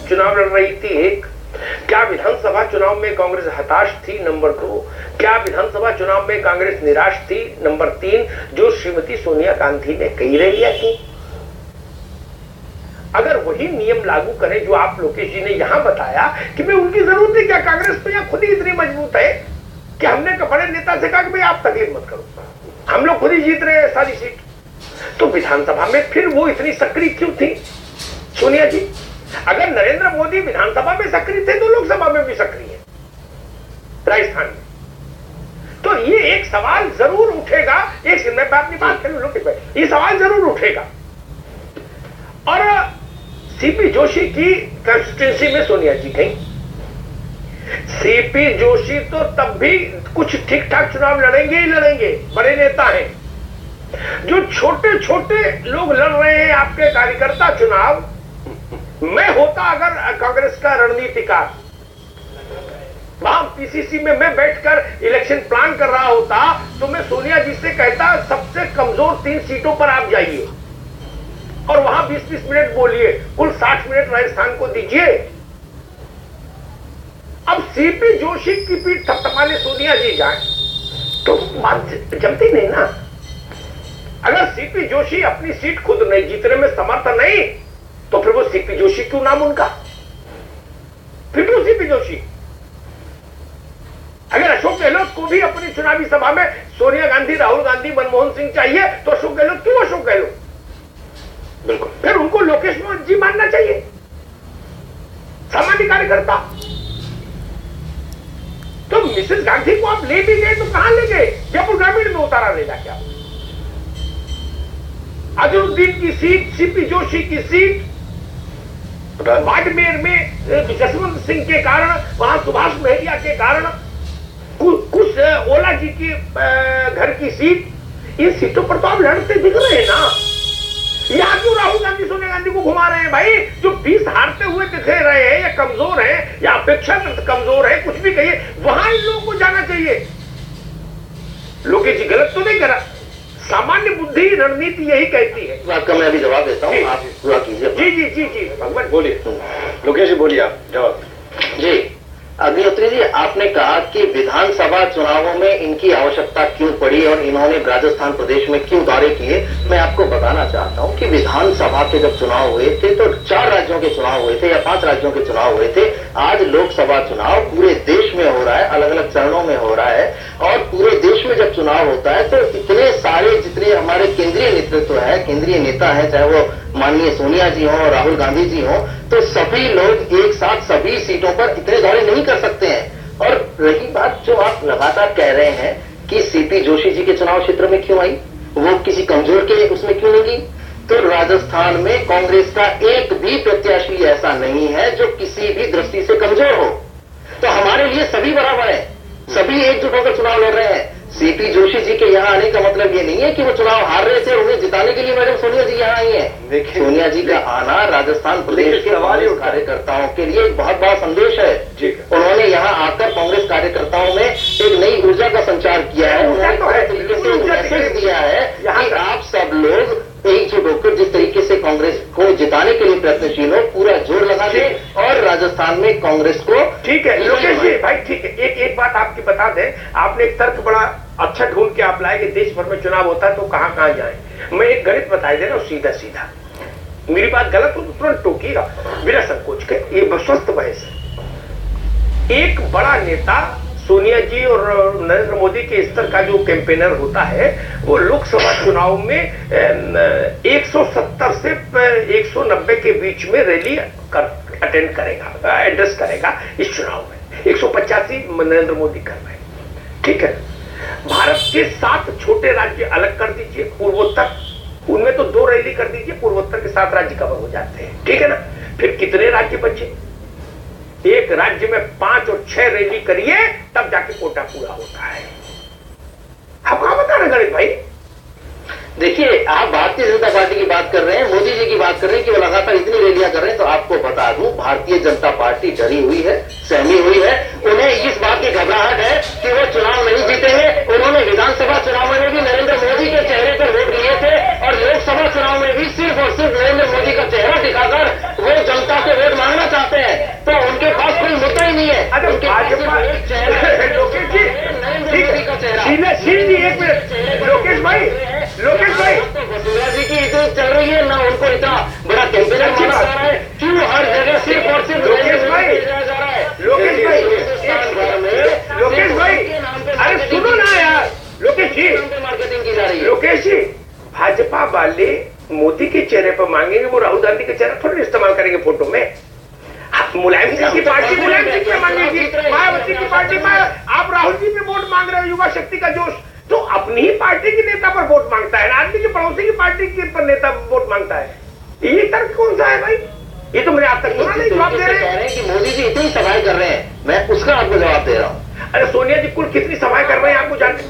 चुनाव लड़ रही थी, एक। क्या विधानसभा चुनाव में कांग्रेस हताश थी, नंबर 2। क्या विधानसभा चुनाव में कांग्रेस निराश थी, नंबर 3। जो श्रीमती सोनिया गांधी ने कई रैलियां की, अगर वही नियम लागू करें जो आप लोकेश जी ने यहां बताया कि भाई उनकी जरूरत है क्या, कांग्रेस तो यहां खुद ही इतनी मजबूत है कि हमने बड़े नेता से कहा कि भाई आप तकलीफ मत करो, हम लोग खुद ही जीत रहे हैं सारी सीट। तो विधानसभा में फिर वो इतनी सक्रिय क्यों थी सोनिया जी? अगर नरेंद्र मोदी विधानसभा में सक्रिय थे तो लोकसभा में भी सक्रिय है राजस्थान में। तो ये एक सवाल जरूर उठेगा, एक मैं अपनी बात करूं लोकेश भाई, ये सवाल जरूर उठेगा। और सीपी जोशी की कंस्टिट्यूंसी में सोनिया जी गई। सीपी जोशी तो तब भी कुछ ठीक ठाक चुनाव लड़ेंगे ही लड़ेंगे, बड़े नेता हैं। जो छोटे छोटे लोग लड़ रहे हैं आपके कार्यकर्ता चुनाव, मैं होता अगर कांग्रेस का रणनीतिकार, वहां पीसीसी में मैं बैठकर इलेक्शन प्लान कर रहा होता तो मैं सोनिया जी से कहता सबसे कमजोर 3 सीटों पर आप जाइए और वहां 20-20 मिनट बोलिए, कुल 60 मिनट राजस्थान को दीजिए। अब सीपी जोशी की पीठ थपथपाने सोनिया जी जाए तो बात जमती नहीं ना। अगर सीपी जोशी अपनी सीट खुद नहीं जीतने में समर्थ नहीं तो फिर वो सीपी जोशी क्यों नाम उनका, फिर क्यों सीपी जोशी? अगर अशोक गहलोत को भी अपनी चुनावी सभा में सोनिया गांधी, राहुल गांधी, मनमोहन सिंह चाहिए तो अशोक गहलोत क्यों अशोक गहलोत? बिल्कुल, फिर उनको लोकेश जी मानना चाहिए, सामान्य कार्यकर्ता। तो मिसेस गांधी को आप ले भी गए तो कहां ले गए? जयपुर ग्रामीण में उतारा ले जाके आप। अजहरुद्दीन की सीट, सीपी जोशी की सीट, बाड़मेर में जसवंत सिंह के कारण, वहां सुभाष महरिया के कारण, कुछ ओला जी की घर की सीट, इन सीटों पर तो आप लड़ते दिख रहे हैं ना। यहां क्यों राहुल गांधी सोनिया गांधी को घुमा रहे हैं भाई? जो 20 हारते हुए दिखे रहे हैं या कमजोर हैं या अपेक्षाकृत कमजोर है, कुछ भी कहिए, वहां इन लोगों को जाना चाहिए। लोकेश जी गलत तो नहीं करा, सामान्य बुद्धि रणनीति यही कहती है। बात का मैं अभी जवाब देता हूँ, आप पूरा कीजिए। जी जी जी जी भगवान बोलिए, लोकेश जी बोलिए आप जवाब। जी अग्निहोत्री जी, आपने कहा कि विधानसभा चुनावों में इनकी आवश्यकता क्यों पड़ी और इन्होंने राजस्थान प्रदेश में क्यों दौरे किए। मैं आपको बताना चाहता हूं कि विधानसभा के जब चुनाव हुए थे तो 4 राज्यों के चुनाव हुए थे या 5 राज्यों के चुनाव हुए थे। आज लोकसभा चुनाव पूरे देश में हो रहा है, अलग अलग चरणों में हो रहा है। और पूरे देश में जब चुनाव होता है तो इतने सारे जितने हमारे केंद्रीय नेतृत्व है, केंद्रीय नेता है, चाहे वो माननीय सोनिया जी हो, राहुल गांधी जी हो, तो सभी लोग एक साथ सभी सीटों पर इतने दौरे नहीं कर सकते हैं। और रही बात जो आप लगातार कह रहे हैं कि सीपी जोशी जी के चुनाव क्षेत्र में क्यों आई, वो किसी कमजोर के उसमें क्यों नहीं गई, तो राजस्थान में कांग्रेस का एक भी प्रत्याशी ऐसा नहीं है जो किसी भी दृष्टि से कमजोर हो। तो हमारे लिए सभी बराबर है, सभी एकजुट होकर चुनाव लड़ रहे हैं। सीपी जोशी जी के यहाँ आने का मतलब ये नहीं है कि वो चुनाव हार रहे थे और उन्हें जिताने के लिए मैडम सोनिया जी यहाँ आई है। सोनिया जी का आना राजस्थान प्रदेश के कांग्रेस कार्यकर्ताओं के लिए एक बहुत बड़ा संदेश है। उन्होंने यहाँ आकर कांग्रेस कार्यकर्ताओं में एक नई ऊर्जा का संचार किया है, उन्होंने तरीके से मैसेज दिया है कि आप सब लोग एकजुट होकर जिस तरीके से कांग्रेस को जिताने के लिए प्रयत्नशील हो, पूरा जोर लगा दे और राजस्थान में कांग्रेस को। ठीक है लोकेश जी भाई, ठीक है, एक बात आपकी बता दें, आपने एक तर्क बड़ा अच्छा ढूंढ के आप लाए कि देश भर में चुनाव होता है तो कहां कहां जाएं। मैं एक गणित बताई दे रहा हूं सीधा सीधा, मेरी बात गलत हो तो तुरंत टोकिएगा बिना संकोच के, ये स्वस्थ बहस है। एक बड़ा नेता सोनिया जी और नरेंद्र मोदी के स्तर का जो कैंपेनर होता है वो लोकसभा चुनाव में 170 से 190 के बीच में रैली अटेंड करेगा, एड्रेस करेगा इस चुनाव में। 185 नरेंद्र मोदी कर रहे हैं, ठीक है। भारत के 7 छोटे राज्य अलग कर दीजिए, पूर्वोत्तर, उनमें तो 2 रैली कर दीजिए, पूर्वोत्तर के 7 राज्य कवर हो जाते हैं, ठीक है ना। फिर कितने राज्य बचे? एक राज्य में 5 और 6 रैली करिए तब जाके कोटा पूरा होता है। आप कहां बता रहे गणित भाई? देखिए, आप भारतीय जनता पार्टी की बात कर रहे हैं, मोदी जी की बात कर रहे हैं कि वो लगातार इतनी रैलियां कर रहे हैं, तो आपको बता दूं भारतीय जनता पार्टी डरी हुई है, सहमी हुई है। उन्हें इस बात की घबराहट है कि वो चुनाव नहीं जीतेंगे। उन्होंने विधानसभा चुनाव में भी नरेंद्र मोदी के चेहरे पर वोट लिए थे और लोकसभा चुनाव में भी सिर्फ और सिर्फ नरेंद्र मोदी का चेहरा दिखाकर वो जनता से वोट मांगना चाहते हैं। वाले मोदी के चेहरे पर मांगेंगे, वो राहुल गांधी के चेहरा थोड़ी इस्तेमाल करेंगे फोटो में। मुलायम सिंह की पार्टी मुलायम सिंह पे मांगेगी, मायावती की पार्टी में आप राहुल जी पे वोट मांग रहे हो, युवा शक्ति का जोश तो अपनी ही पार्टी के नेता पर वोट मांगता है, आदमी की पड़ोसी की पार्टी के पर नेता वोट मांगता है। ये तर्क कौन सा है भाई? ये तो मैंने आप तक सुना नहीं। जवाब दे रहे हैं कि मोदी जी इतनी सभाएं कर रहे हैं, मैं उसका आपको जवाब दे रहा हूँ। अरे सोनिया जी कुल कितनी सभाएं कर रहे हैं आपको जानते?